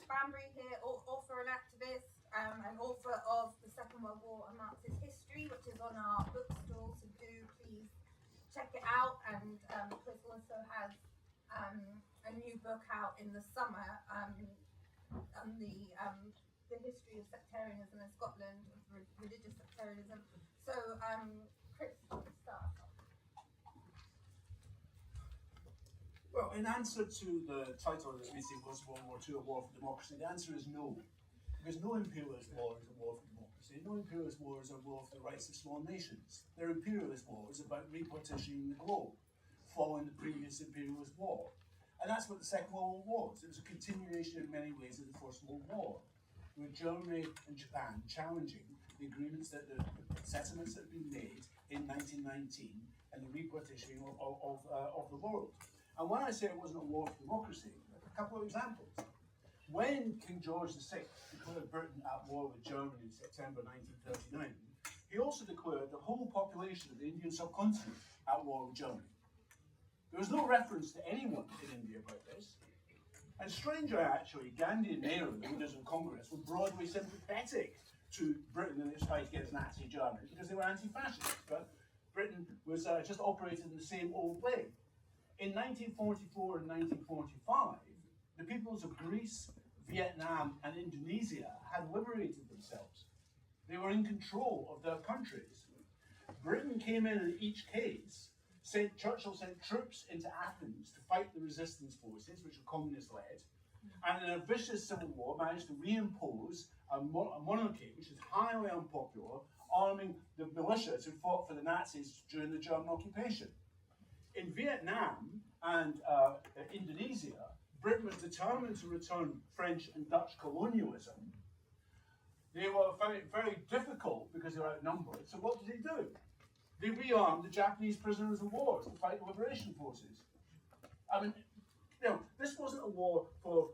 Bambery here, author and activist, and author of the Second World War and Marxist History, which is on our bookstall, so do please check it out. And Chris also has a new book out in the summer on the history of sectarianism in Scotland, of religious sectarianism. So, Chris, start. Well, in answer to the title of this meeting, was World War II a war for democracy? The answer is no. Because no imperialist war is a war for democracy. No imperialist war is a war for the rights of small nations. Their imperialist war is about repartitioning the globe, following the previous imperialist war. And that's what the Second World War was. It was a continuation in many ways of the First World War, with Germany and Japan challenging the agreements that the settlements that had been made in 1919 and the repartitioning of the world. And when I say it wasn't a war for democracy, a couple of examples. When King George VI declared Britain at war with Germany in September 1939, he also declared the whole population of the Indian subcontinent at war with Germany. There was no reference to anyone in India about this. And stranger actually, Gandhi and Nehru, the leaders of Congress, were broadly sympathetic to Britain in its fight against Nazi Germany because they were anti-fascist. But Britain was just operating in the same old way. In 1944 and 1945, the peoples of Greece, Vietnam, and Indonesia had liberated themselves. They were in control of their countries. Britain came in each case. Churchill sent troops into Athens to fight the resistance forces, which were communist-led, and in a vicious civil war managed to reimpose a monarchy, which is highly unpopular, arming the militias who fought for the Nazis during the German occupation. In Vietnam and Indonesia, Britain was determined to return French and Dutch colonialism. They were found it very difficult because they were outnumbered. So what did they do? They rearmed the Japanese prisoners of war to fight the liberation forces. I mean, this wasn't a war for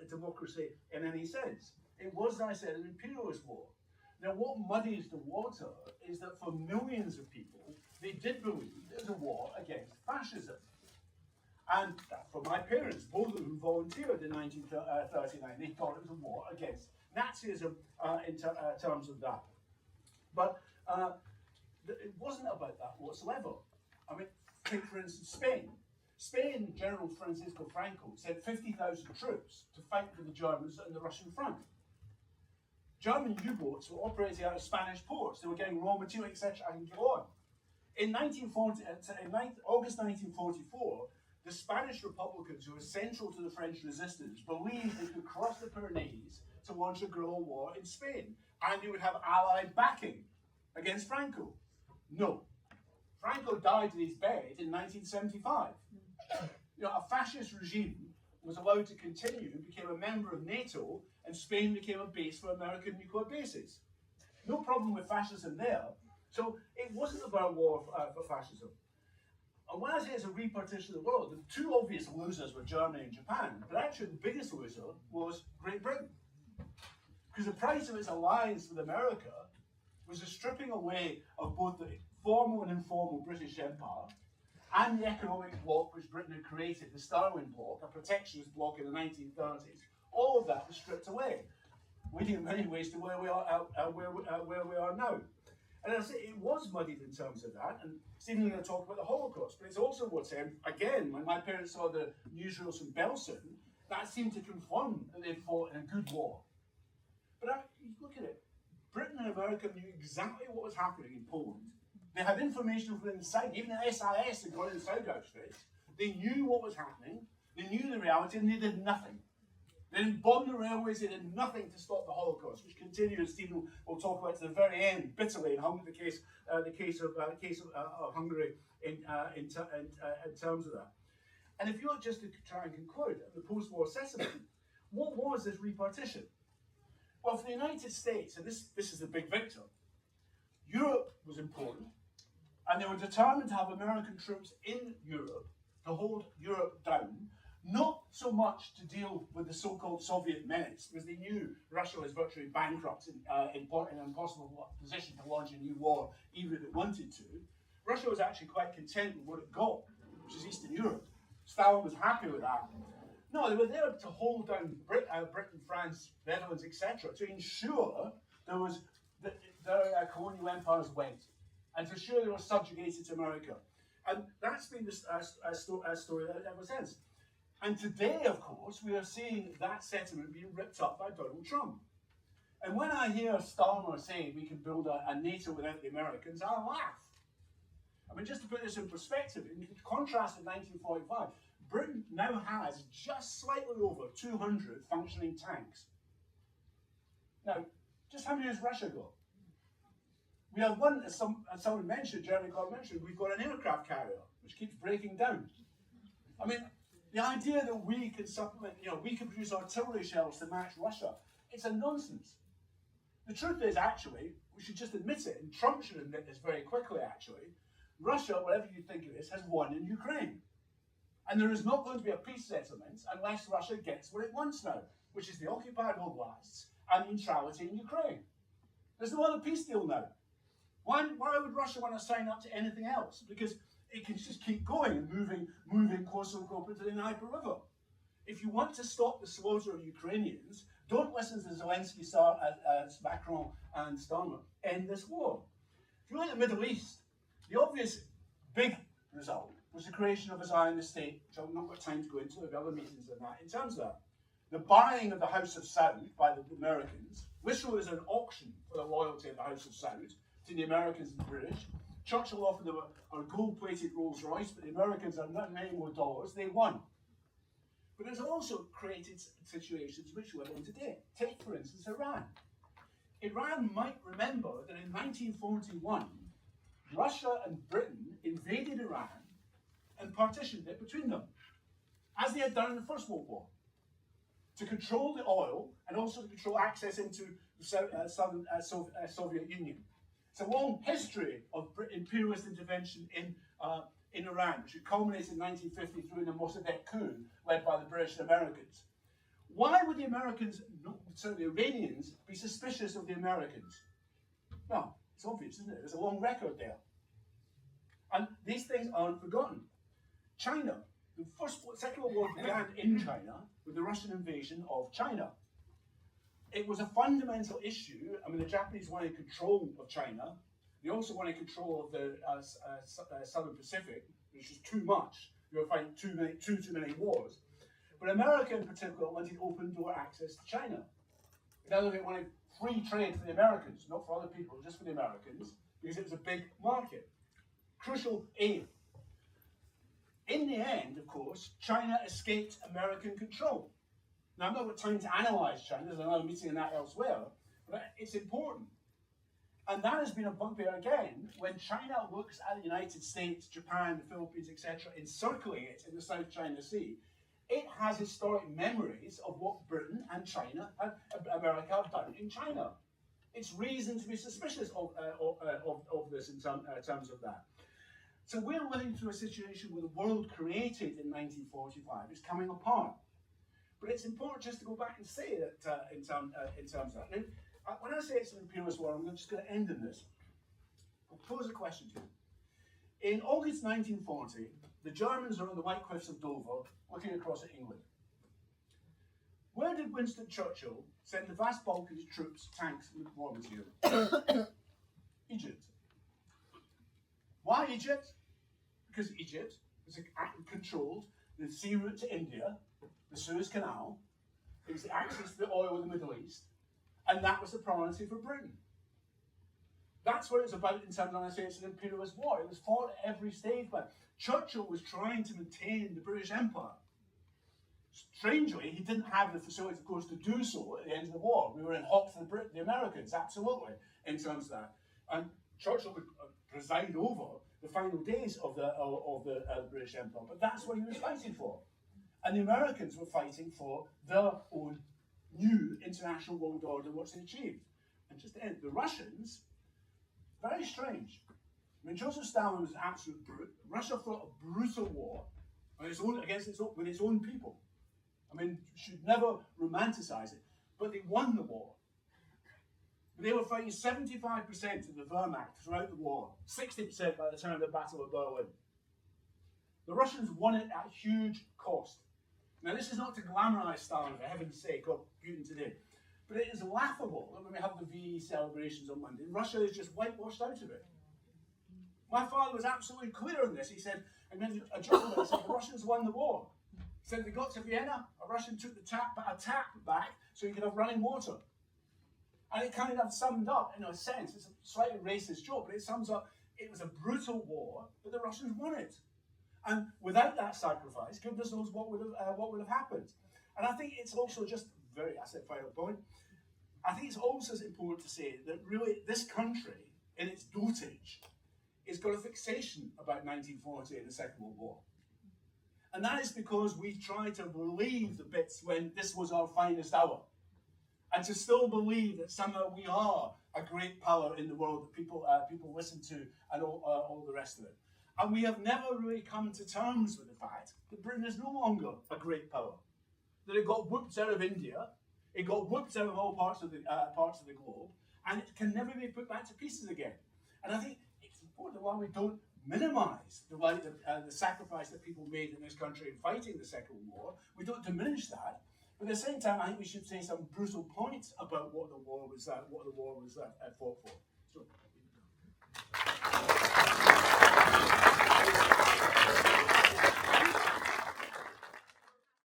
democracy in any sense. It was, as I said, an imperialist war. Now, what muddies the water is that for millions of people, they did believe it was a war against fascism. And for my parents, both of whom volunteered in 1939, they thought it was a war against Nazism in terms of that. But it wasn't about that whatsoever. I mean, take for instance Spain. Spain, General Francisco Franco sent 50,000 troops to fight with the Germans on the Russian front. German U-boats were operating out of Spanish ports. They were getting raw material, etc. I can go on. In August 1944, the Spanish Republicans, who were central to the French resistance, believed they could cross the Pyrenees to launch a guerrilla war in Spain, and they would have Allied backing against Franco. No. Franco died in his bed in 1975. A fascist regime was allowed to continue and became a member of NATO, and Spain became a base for American nuclear bases. No problem with fascism there. So it wasn't about a war for fascism. And when I say it's a repartition of the world, the two obvious losers were Germany and Japan, but actually the biggest loser was Great Britain. Because the price of its alliance with America was the stripping away of both the formal and informal British Empire and the economic bloc which Britain had created, the Sterling bloc, a protectionist bloc in the 1930s. All of that was stripped away, leading in many ways to where we are now. And as I say, it was muddied in terms of that, and Stephen's going to talk about the Holocaust, but it's also what's again, when my parents saw the newsreels from Belsen, that seemed to confirm that they'd fought in a good war. But you look at it, Britain and America knew exactly what was happening in Poland. They had information from inside, even the SIS had gone inside Auschwitz. They knew what was happening, they knew the reality, and they did nothing. They didn't bomb the railways, they did nothing to stop the Holocaust, which continued, as Stephen will talk about to the very end, bitterly, in the case of Hungary in terms of that. And if you were just to try and conclude the post-war assessment, what was this repartition? Well, for the United States, and this is the big victor, Europe was important, and they were determined to have American troops in Europe to hold Europe down, not so much to deal with the so-called Soviet menace, because they knew Russia was virtually bankrupt in an impossible position to launch a new war, even if it wanted to. Russia was actually quite content with what it got, which is Eastern Europe. Stalin was happy with that. No, they were there to hold down Britain, France, Netherlands, etc., to ensure there was their colonial empires went, and to ensure they were subjugated to America. And that's been a story ever since. And today, of course, we are seeing that sentiment being ripped up by Donald Trump. And when I hear Starmer say we can build a NATO without the Americans, I laugh. I mean, just to put this in perspective, in contrast to 1945, Britain now has just slightly over 200 functioning tanks. Now, just how many has Russia got? We have one, as someone mentioned, Jeremy Clark mentioned, we've got an aircraft carrier, which keeps breaking down. I mean, the idea that we can supplement, we can produce artillery shells to match Russia, it's a nonsense. The truth is, actually, we should just admit it, and Trump should admit this very quickly, actually. Russia, whatever you think it is, has won in Ukraine. And there is not going to be a peace settlement unless Russia gets what it wants now, which is the occupied oblasts and neutrality in Ukraine. There's no other peace deal now. Why would Russia want to sign up to anything else? Because it can just keep going and moving closer and closer to the Dnieper River. If you want to stop the slaughter of Ukrainians, don't listen to Zelensky, Macron and Starmer. End this war. If you look at the Middle East, the obvious big result was the creation of a Zionist state, which I've not got time to go into, there'll be other meetings than that. In terms of that, the buying of the House of Saud by the Americans, literally as an auction for the loyalty of the House of Saud to the Americans and the British. Churchill offered them a gold-plated Rolls Royce, but the Americans are not many more dollars. They won. But it's also created situations which we're on today. Take, for instance, Iran. Iran might remember that in 1941, Russia and Britain invaded Iran and partitioned it between them, as they had done in the First World War, to control the oil and also to control access into the Soviet Union. It's a long history of imperialist intervention in Iran, which culminated in 1953 in the Mossadegh coup led by the British and Americans. Why would the the Iranians, be suspicious of the Americans? Well, it's obvious, isn't it? There's a long record there. And these things aren't forgotten. China, the Second World War began in China with the Russian invasion of China. It was a fundamental issue. I mean, the Japanese wanted control of China. They also wanted control of the Southern Pacific, which was too much. You were fighting too many wars. But America in particular wanted open door access to China. In other words, they wanted free trade for the Americans, not for other people, just for the Americans, because it was a big market. Crucial aim. In the end, of course, China escaped American control. Now, I've not got time to analyse China, there's another meeting on that elsewhere, but it's important. And that has been a bugbear again when China looks at the United States, Japan, the Philippines, etc., encircling it in the South China Sea. It has historic memories of what Britain and China and America have done in China. It's reason to be suspicious of this in terms of that. So we're living through a situation where the world created in 1945 is coming apart. But it's important just to go back and say that in terms of that. Now, when I say it's an imperialist war, I'm just going to end in this. I'll pose a question to you. In August 1940, the Germans are on the White Cliffs of Dover, looking across at England. Where did Winston Churchill send the vast bulk of his troops, tanks, and war material? Egypt. Why Egypt? Because Egypt controlled the sea route to India, the Suez Canal, it was the access to the oil in the Middle East, and that was the priority for Britain. That's what it's about in terms of when I say it's an imperialist war. It was fought at every stage, but Churchill was trying to maintain the British Empire. Strangely, he didn't have the facilities, of course, to do so at the end of the war. We were in hock for the Americans, absolutely, in terms of that. And Churchill would preside over the final days of the British Empire, but that's what he was fighting for. And the Americans were fighting for their own new international world order, which they achieved. And just to end, the Russians, very strange. I mean, Joseph Stalin was an absolute brute. Russia fought a brutal war on its own, with its own people. I mean, you should never romanticize it, but they won the war. They were fighting 75% of the Wehrmacht throughout the war, 60% by the time of the Battle of Berlin. The Russians won it at huge cost. Now, this is not to glamorise Stalin, for heaven's sake, or Putin today, but it is laughable that when we have the VE celebrations on Monday, Russia is just whitewashed out of it. My father was absolutely clear on this. He said, and then a journalist said, the Russians won the war. He said they got to Vienna, a Russian took a tap back so he could have running water. And it kind of summed up, in a sense, it's a slightly racist joke, but it sums up, it was a brutal war, but the Russians won it. And without that sacrifice, goodness knows what would have happened. And I think it's also just that's a final point. I think it's also important to say that really this country, in its dotage, has got a fixation about 1940 and the Second World War. And that is because we try to believe the bits when this was our finest hour. And to still believe that somehow we are a great power in the world that people listen to and all the rest of it. And we have never really come to terms with the fact that Britain is no longer a great power. That it got whooped out of India, it got whooped out of all parts of the globe, and it can never be put back to pieces again. And I think it's important while we don't minimise the sacrifice that people made in this country in fighting the Second World War, we don't diminish that. But at the same time, I think we should say some brutal points about what the war was fought for.